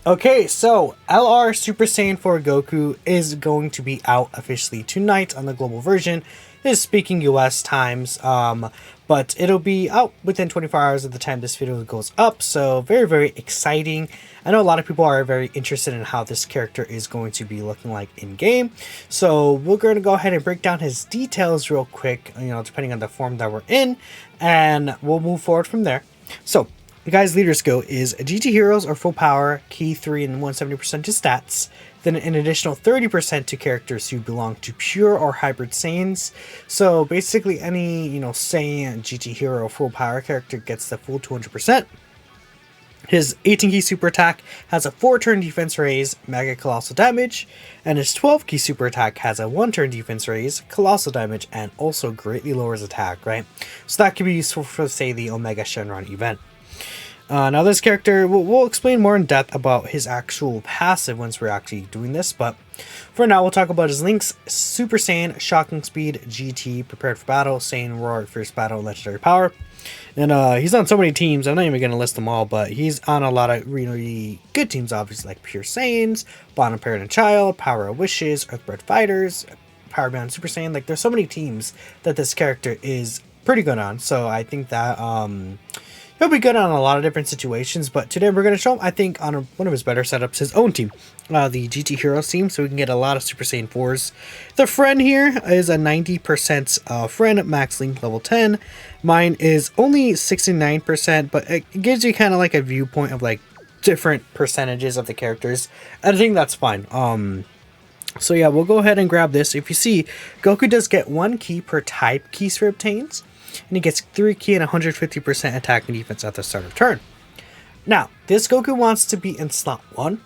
Okay, so LR Super Saiyan 4 Goku is going to be out officially tonight on the global version. This is speaking US times, but it'll be out within 24 hours of the time this video goes up, so very, very exciting. I know a lot of people are very interested in how this character is going to be looking like in-game, so we're going to go ahead and break down his details real quick, depending on the form that we're in, and we'll move forward from there. So, the guy's leader skill is GT Heroes are full power, key 3 and 170% to stats, then an additional 30% to characters who belong to pure or hybrid Saiyans. So basically any, Saiyan GT Hero full power character gets the full 200%. His 18 key super attack has a 4-turn defense raise, mega colossal damage, and his 12 key super attack has a 1-turn defense raise, colossal damage, and also greatly lowers attack, right? So that could be useful for, say, the Omega Shenron event. Now this character, we'll explain more in depth about his actual passive once we're actually doing this, but for now we'll talk about his links: Super Saiyan, Shocking Speed, GT, Prepared for Battle, Saiyan Roar, Fierce Battle, Legendary Power. And he's on so many teams, I'm not even going to list them all, but he's on a lot of really good teams, obviously, like Pure Saiyans, Bond of Parent and Child, Power of Wishes, Earthbred Fighters, Power Beyond Super Saiyan. Like, there's so many teams that this character is pretty good on, so I think that he'll be good on a lot of different situations, but today we're going to show him, I think, on one of his better setups, his own team, the GT Heroes team, so we can get a lot of Super Saiyan 4s. The friend here is a 90% friend, max link level 10. Mine is only 69%, but it gives you kind of like a viewpoint of like different percentages of the characters. I think that's fine. So yeah, we'll go ahead and grab this. If you see, Goku does get 1 key per type key sphere obtains, and he gets 3 key and 150% attack and defense at the start of turn. Now, this Goku wants to be in slot 1.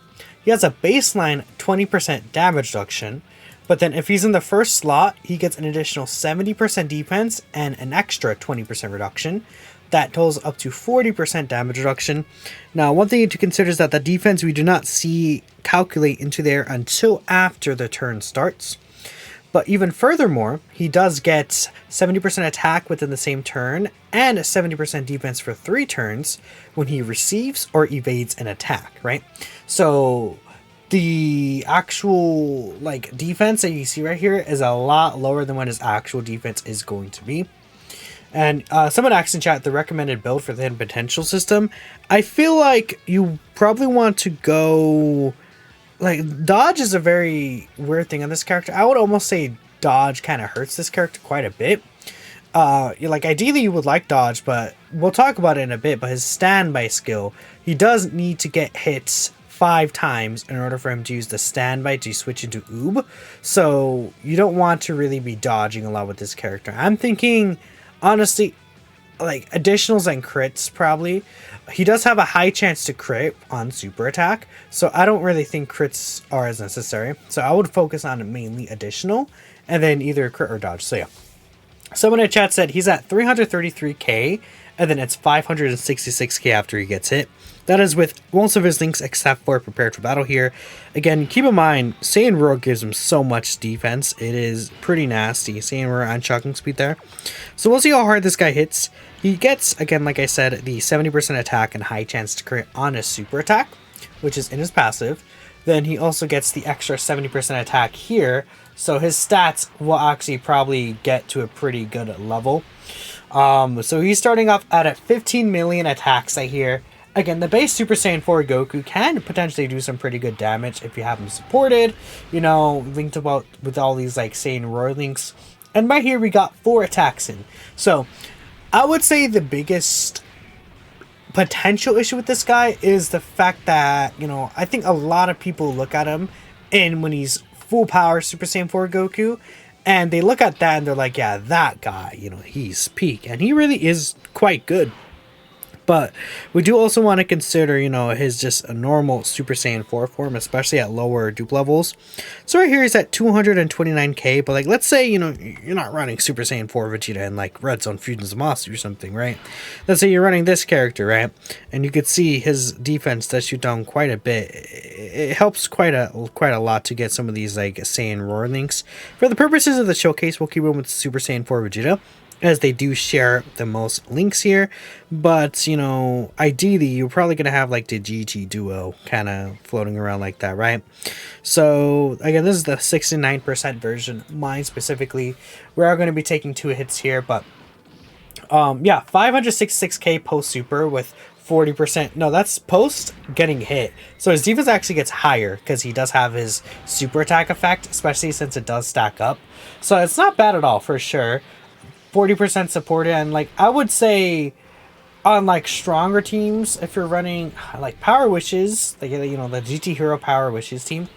He has a baseline 20% damage reduction, but then if he's in the first slot, he gets an additional 70% defense and an extra 20% reduction. That totals up to 40% damage reduction. Now, one thing to consider is that the defense we do not see calculate into there until after the turn starts. But even furthermore, he does get 70% attack within the same turn and 70% defense for 3 turns when he receives or evades an attack, right? So the actual defense that you see right here is a lot lower than what his actual defense is going to be. And someone asked in chat the recommended build for the hidden potential system. I feel like you probably want to go... dodge is a very weird thing on this character. I would almost say dodge kind of hurts this character quite a bit. Ideally you would like dodge, but we'll talk about it in a bit. But his standby skill, he does need to get hits 5 times in order for him to use the standby to switch into Oob. So you don't want to really be dodging a lot with this character. I'm thinking, honestly, additionals and crits probably. He does have a high chance to crit on super attack, so I don't really think crits are as necessary. So I would focus on mainly additional and then either crit or dodge. So yeah, someone in chat said he's at 333k and then it's 566k after he gets hit. That is with most of his links except for Prepared for Battle here. Again, keep in mind, Saiyan Roar gives him so much defense. It is pretty nasty. Saiyan Roar and Shocking Speed there. So we'll see how hard this guy hits. He gets, again, like I said, the 70% attack and high chance to crit on his super attack, which is in his passive. Then he also gets the extra 70% attack here. So his stats will actually probably get to a pretty good level. So he's starting off at 15 million attacks, I hear. Again, the base Super Saiyan 4 Goku can potentially do some pretty good damage if you have him supported, linked about with all these Saiyan Roar links. And right here we got 4 attacks in. So I would say the biggest potential issue with this guy is the fact that, I think a lot of people look at him and when he's full power Super Saiyan 4 Goku, and they look at that and they're like, yeah, that guy, he's peak. And he really is quite good. But we do also want to consider, his just a normal Super Saiyan 4 form, especially at lower dupe levels. So right here he's at 229k, but let's say, you're not running Super Saiyan 4 Vegeta and Red Zone Fusion Zamasu or something, right? Let's say you're running this character, right? And you could see his defense does shoot down quite a bit. It helps quite a lot to get some of these Saiyan Roar links. For the purposes of the showcase, we'll keep him with Super Saiyan 4 Vegeta. as they do share the most links here. But, you know, ideally, you're probably going to have like the GT duo kind of floating around like that, right? So, again, this is the 69% version. Mine specifically, we are going to be taking 2 hits here, but yeah, 566k post super with 40%. No, that's post getting hit. So his defense actually gets higher because he does have his super attack effect, especially since it does stack up. So it's not bad at all for sure. 40% supported, and like I would say on like stronger teams, if you're running like Power Wishes, like, you know, the GT Hero Power Wishes team,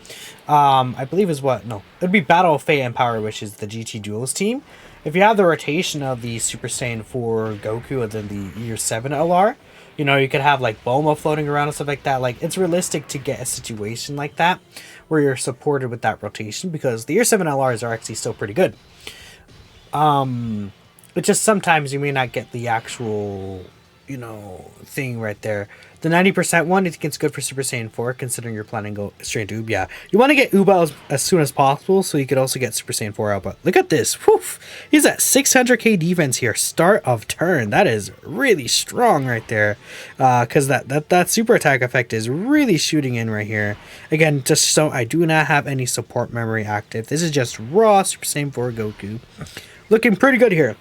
I believe is what, no, it'd be Battle of Fate and Power Wishes, the GT Duels team. If you have the rotation of the Super Saiyan 4 Goku and then the Year 7 LR, you know, you could have like Bulma floating around and stuff like that. Like, it's realistic to get a situation like that where you're supported with that rotation, because the Year 7 LRs are actually still pretty good. But just sometimes you may not get the actual, you know, thing right there. The 90% one, I think it's good for Super Saiyan 4, considering you're planning to go straight to Oob. Yeah, you want to get Oob out as soon as possible, so you could also get Super Saiyan 4 out. But look at this. Whew. He's at 600k defense here, start of turn. That is really strong right there. Because that super attack effect is really shooting in right here. Again, just so I do not have any support memory active. This is just raw Super Saiyan 4 Goku. Looking pretty good here.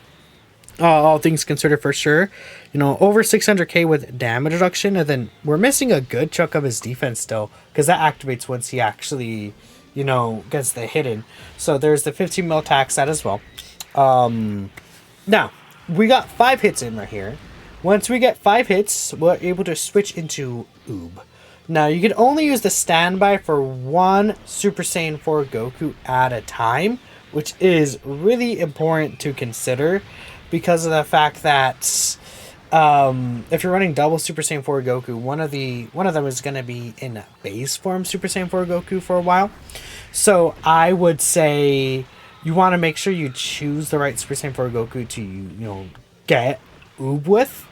All things considered, for sure. You know, over 600k with damage reduction, and then we're missing a good chunk of his defense still, because that activates once he actually, you know, gets the hidden. So there's the 15 mil tax set as well. Now we got 5 hits in right here. Once we get 5 hits, we're able to switch into Oob. Now you can only use the standby for 1 Super Saiyan 4 Goku at a time, which is really important to consider, because of the fact that if you're running double Super Saiyan 4 Goku, one of them is going to be in base form Super Saiyan 4 Goku for a while. So I would say you want to make sure you choose the right Super Saiyan 4 Goku to, you know, get Oob with.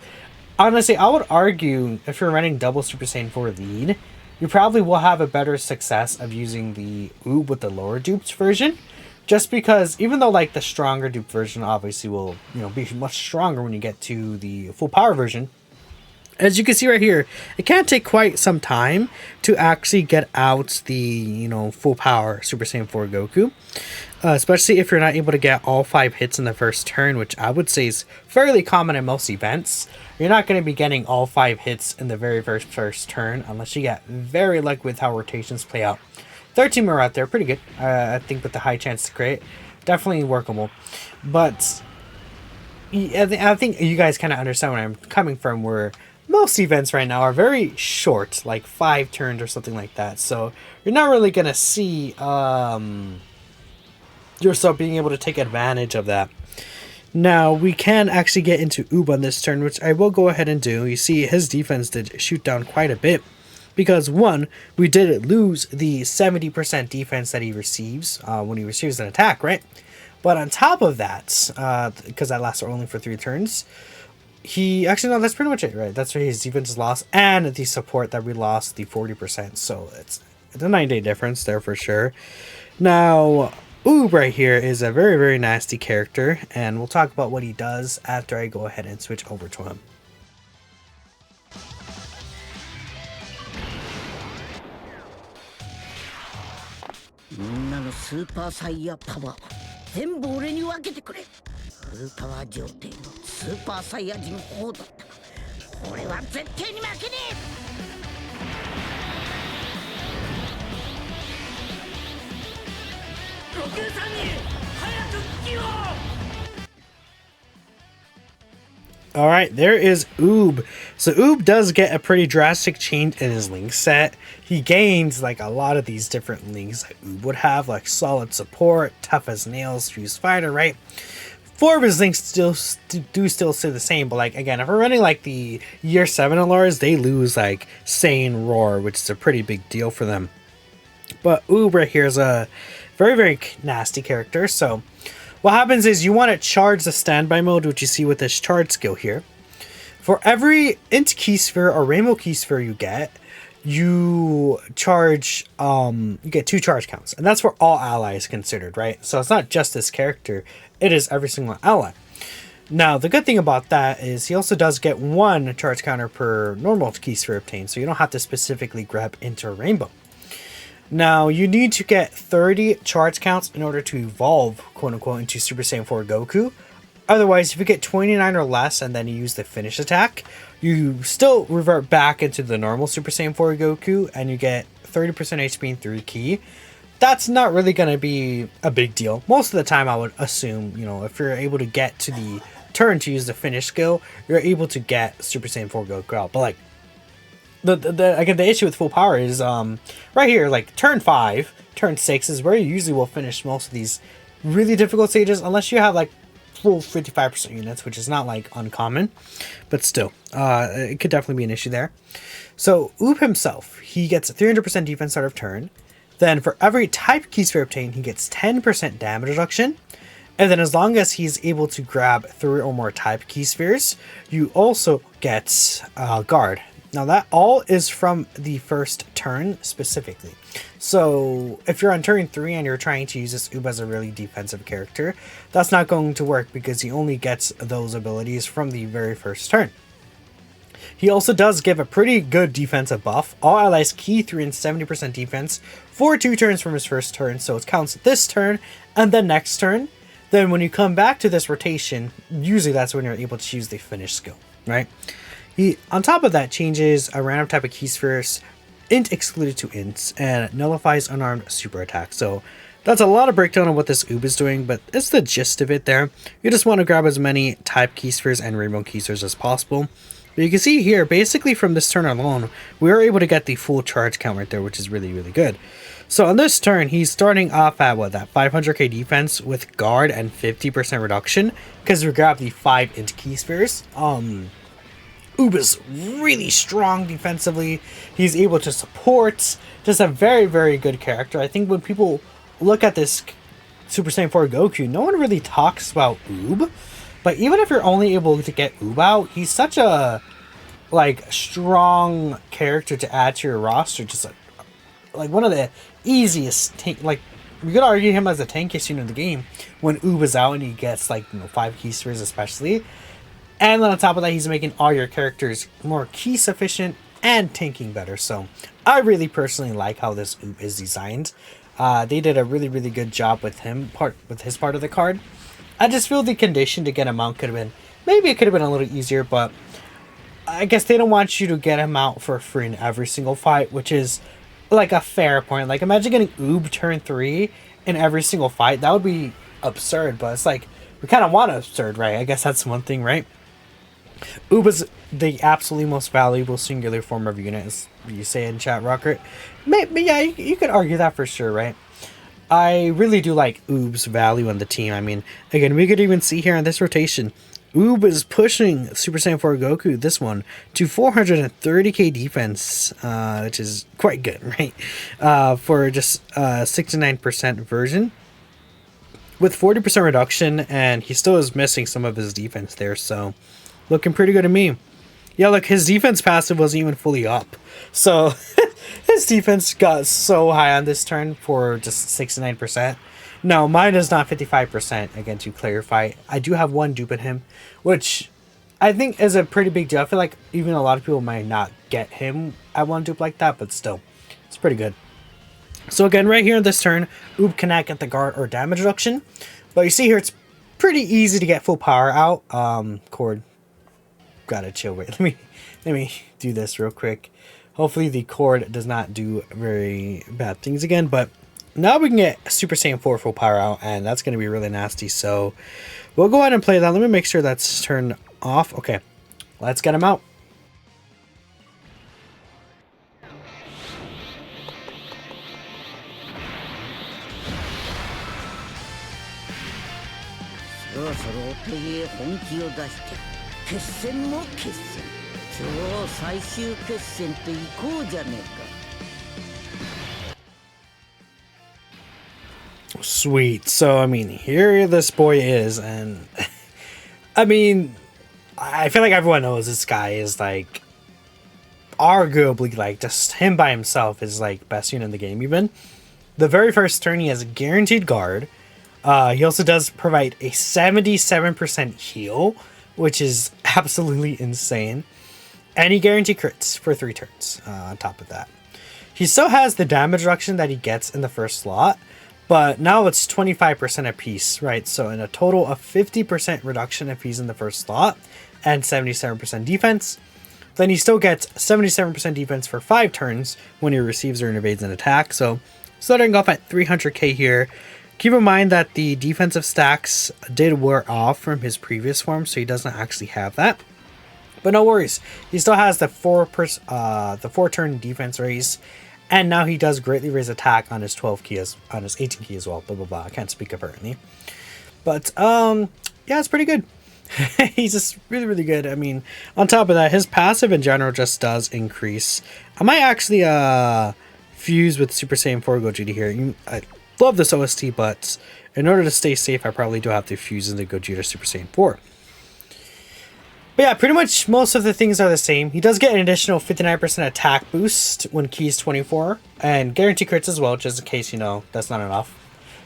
Honestly, I would argue if you're running double Super Saiyan 4 lead, you probably will have a better success of using the Oob with the lower dupes version. Just because, even though like the stronger dupe version obviously will, you know, be much stronger when you get to the full power version, as you can see right here, it can take quite some time to actually get out the, you know, full power Super Saiyan 4 Goku. Especially if you're not able to get all 5 hits in the first turn, which I would say is fairly common in most events. You're not going to be getting all 5 hits in the very first turn unless you get very lucky with how rotations play out. 13 more out there, pretty good. I think with the high chance to create, definitely workable. But I think you guys kind of understand where I'm coming from, where most events right now are very short, like 5 turns or something like that. So you're not really going to see yourself being able to take advantage of that. Now, we can actually get into Oob on this turn, which I will go ahead and do. You see, his defense did shoot down quite a bit. Because, one, we did lose the 70% defense that he receives when he receives an attack, right? But on top of that, because that lasts only for 3 turns, actually, no, that's pretty much it, right? That's where his defense is lost, and the support that we lost, the 40%. So it's a 9-day difference there for sure. Now, Oob right here is a very, very nasty character, and we'll talk about what he does after I go ahead and switch over to him. みんなのスーパーサイヤパワー全部俺に分けてくれ。フルパワー状態のスーパーサイヤ人王だった。俺は絶対に負けねえ。悟空さんに早く気を。 Alright, there is Oob. So Oob does get a pretty drastic change in his link set. He gains like a lot of these different links that Oob would have, like solid support, tough as nails, fuse fighter, right? 4 of his links still stay the same, but like again, if we're running like the Year 7 LRs, they lose like Saiyan Roar, which is a pretty big deal for them. But Oob right here is a very, very nasty character, so what happens is you want to charge the standby mode, which you see with this charge skill here. For every Int Key Sphere or Rainbow Key Sphere you get, you charge, you get 2 charge counts. And that's for all allies considered, right? So it's not just this character, it is every single ally. Now, the good thing about that is he also does get 1 charge counter per normal key sphere obtained, so you don't have to specifically grab into a rainbow. Now, you need to get 30 charge counts in order to evolve, quote-unquote, into Super Saiyan 4 Goku. Otherwise, if you get 29 or less and then you use the finish attack, you still revert back into the normal Super Saiyan 4 Goku, and you get 30% HP and 3 ki. That's not really going to be a big deal. Most of the time, I would assume, if you're able to get to the turn to use the finish skill, you're able to get Super Saiyan 4 Goku out. But like, the issue with full power is right here, like turn 5, turn 6 is where you usually will finish most of these really difficult stages, unless you have like full 55% units, which is not like uncommon, but still, it could definitely be an issue there. So Oob himself, he gets 300% defense start of turn. Then for every type key sphere obtained, he gets 10% damage reduction. And then as long as he's able to grab 3 or more type key spheres, you also get guard. Now that all is from the first turn specifically. So if you're on turn 3 and you're trying to use this Oob as a really defensive character, that's not going to work because he only gets those abilities from the very first turn. He also does give a pretty good defensive buff. All allies key 3 and 70% defense for 2 turns from his first turn. So it counts this turn and then next turn. Then when you come back to this rotation, usually that's when you're able to use the finish skill, right? He, on top of that, changes a random type of key spheres, int excluded to ints, and nullifies unarmed super attack. So that's a lot of breakdown on what this Oob is doing, but it's the gist of it there. You just want to grab as many type key spheres and rainbow key spheres as possible. But you can see here, basically from this turn alone, we were able to get the full charge count right there, which is really, really good. So on this turn, he's starting off at that 500k defense with guard and 50% reduction, because we grabbed the 5 int key spheres. Oob is really strong defensively. He's able to support. Just a very, very good character. I think when people look at this Super Saiyan 4 Goku, no one really talks about Oob. But even if you're only able to get Oob out, he's such a strong character to add to your roster. Just like one of the easiest tank. Like we could argue him as the tankiest unit in the game when Oob is out and he gets 5 key spheres especially. And then on top of that, he's making all your characters more key sufficient and tanking better. So I really personally like how this Oob is designed. They did a really, really good job with his part of the card. I just feel the condition to get him out could have been, maybe it could have been a little easier, but I guess they don't want you to get him out for free in every single fight, which is like a fair point. Like imagine getting Oob turn 3 in every single fight. That would be absurd, but it's like, we kind of want absurd, right? I guess that's one thing, right? Oob is the absolutely most valuable singular form of unit, as you say in chat, Rocket. But yeah, you could argue that for sure, right? I really do like Oob's value on the team. I mean, again, we could even see here in this rotation, Oob is pushing Super Saiyan 4 Goku, this one, to 430k defense, which is quite good, right? For just 69% version. With 40% reduction, and he still is missing some of his defense there, so looking pretty good to me. Yeah, look, his defense passive wasn't even fully up. So his defense got so high on this turn for just 69%. No, mine is not 55%, again, to clarify. I do have one dupe in him, which I think is a pretty big deal. I feel like even a lot of people might not get him at one dupe like that, but still, it's pretty good. So again, right here in this turn, Oob cannot get the guard or damage reduction. But you see here, it's pretty easy to get full power out. Cord, gotta chill. Wait, let me do this real quick. Hopefully the cord does not do very bad things again. But now we can get Super Saiyan 4 full power out, and that's going to be really nasty. So we'll go ahead and play that. Let me make sure that's turned off. Okay, let's get him out. Sweet. So, I mean, here this boy is, and I mean, I feel like everyone knows this guy is like arguably like just him by himself is like best unit in the game. Even the very first turn, he has a guaranteed guard. He also does provide a 77% heal, which is absolutely insane. And he guaranteed crits for 3 turns on top of that. He still has the damage reduction that he gets in the first slot, but now it's 25% apiece, right? So in a total of 50% reduction if he's in the first slot and 77% defense. Then he still gets 77% defense for 5 turns when he receives or evades an attack. So starting off at 300k here. Keep in mind that the defensive stacks did wear off from his previous form, so he doesn't actually have that. But no worries, he still has the 4-turn defense raise, and now he does greatly raise attack on his 12 key on his 18 key as well. Blah blah blah. I can't speak apparently, but yeah, it's pretty good. He's just really good. I mean, on top of that, his passive in general just does increase. I might actually fuse with Super Saiyan 4 Gogeta here. I love this OST, but in order to stay safe, I probably do have to fuse into Gogeta Super Saiyan 4. But yeah, pretty much most of the things are the same. He does get an additional 59% attack boost when keys 24, and guarantee crits as well, just in case, you know, that's not enough.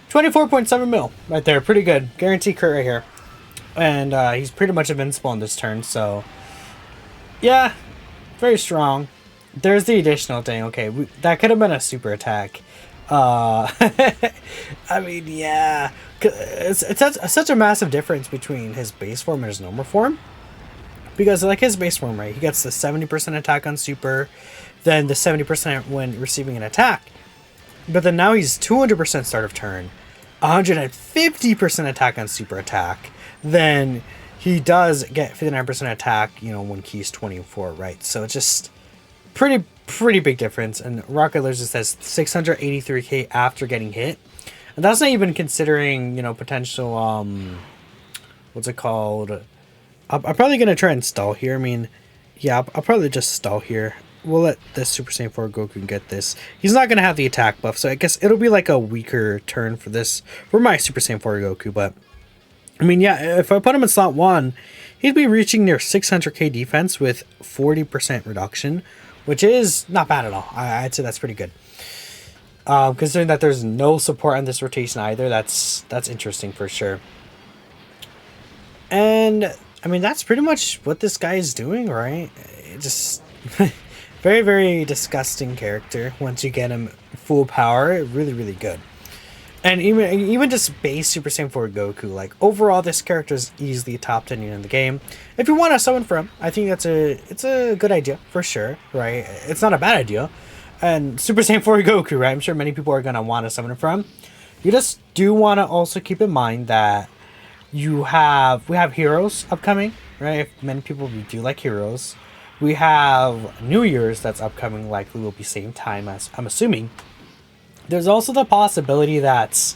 24.7 mil right there, pretty good. Guarantee crit right here. And he's pretty much invincible in this turn, so yeah, very strong. There's the additional thing. Okay, that could have been a super attack. I mean, yeah, it's such a massive difference between his base form and his normal form. Because like his base form, right, he gets the 70% attack on super, then the 70% when receiving an attack. But then now he's 200% start of turn, 150% attack on super attack. Then he does get 59% attack, you know, when keys 24, right? So it's just pretty big difference. And Rocket Lizard says 683k after getting hit. And that's not even considering, you know, potential, what's it called? I'm probably going to try and stall here. I mean, yeah, I'll probably just stall here. We'll let the Super Saiyan 4 Goku get this. He's not going to have the attack buff, so I guess it'll be like a weaker turn for this, for my Super Saiyan 4 Goku. But, I mean, yeah, if I put him in slot 1, he'd be reaching near 600k defense with 40% reduction, which is not bad at all. I'd say that's pretty good. Considering that there's no support on this rotation either, that's interesting for sure. And I mean, that's pretty much what this guy is doing, right? It just very disgusting character. Once you get him full power, really good. And even just base Super Saiyan 4 Goku, like overall, this character is easily top 10 in the game. If you want to summon for him, I think it's a good idea for sure, right? It's not a bad idea. And Super Saiyan 4 Goku, right? I'm sure many people are gonna want to summon from. You just do want to also keep in mind that we have Heroes upcoming, right? Many people do like Heroes. We have New Year's that's upcoming, likely will be same time as I'm assuming. There's also the possibility that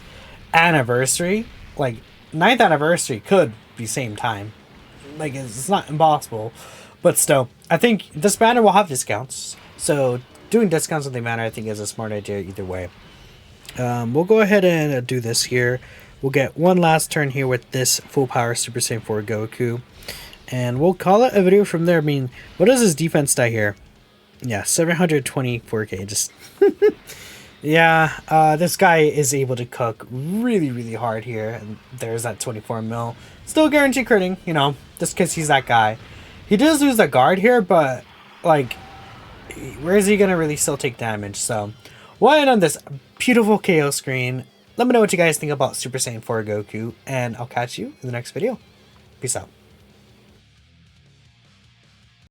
Anniversary, like 9th Anniversary, could be same time. Like it's not impossible, but still, I think this banner will have discounts. So doing discounts on the banner, I think, is a smart idea either way. We'll go ahead and do this here. We'll get one last turn here with this full power Super Saiyan 4 Goku. And we'll call it a video from there. I mean, what is his defense stat here? Yeah, 724k. Just yeah, this guy is able to cook really hard here. And there's that 24 mil. Still guaranteed critting, you know, just because he's that guy. He does lose the guard here, but like, where is he gonna really still take damage? So we'll end on this beautiful KO screen. Let me know what you guys think about Super Saiyan 4 Goku, and I'll catch you in the next video. Peace out.